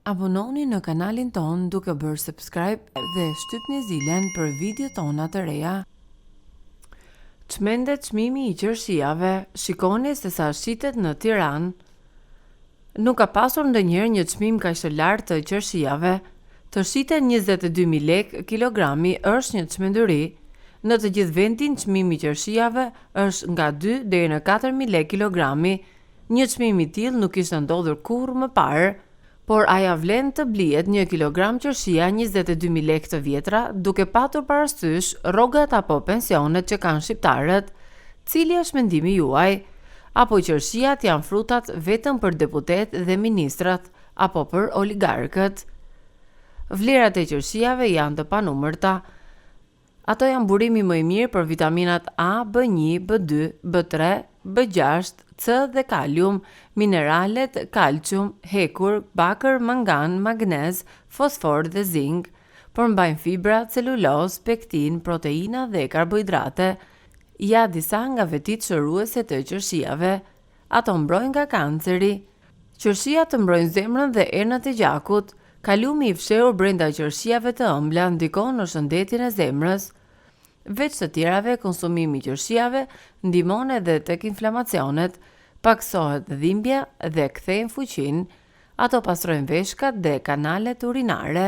Abononi në kanalin ton duke bërë subscribe dhe shtypni zilen për video tona të reja. Çmendet çmimi i qershijave, shikoni se sa shitet në Tiranë. Nuk ka pasur ndonjëherë një çmim kaq të lartë të qershijave. Të shiten 22.000 lekë kilogrami është një çmendyri. Në të gjithë vendin çmimi i qershijave është nga 2 deri në 4.000 lekë kilogrami. Një çmim i tillë nuk kishte ndodhur kurrë më parë, por aja vlen të blihet 1 kilogram qershia 22.000 lekë të vjetra, duke patur parasysh rrogat apo pensionet që kanë shqiptarët. Cili është mendimi juaj? Apo qershiat janë frutat vetëm për deputet dhe ministrat, apo për oligarkët? Vlerat e qershijave janë të panumërta. Ato janë burimi më i mirë për vitaminat A, B1, B2, B3, B6, C dhe kalium, mineralet, kalcium, hekur, bakër, mangan, magnez, fosfor dhe zink, përmbajnë fibra, celulozë, pektin, proteina dhe karbohidrate. Ja disa nga vetit shëruese të qershijave. Ato mbrojnë nga kanceri. Qershia të mbrojnë zemrën dhe enët e gjakut. Kaliumi i fshehur brenda qershijave të ëmbla ndikon në shëndetin e zemrës. Veç të tjerave, konsumimi i qershijave ndihmon edhe tek inflamacionet, paksohet dhimbja dhe kthejnë fuqinë. Ato pastrojnë veshkat dhe kanalet urinare.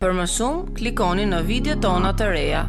Për më shumë, klikoni në video tona të reja.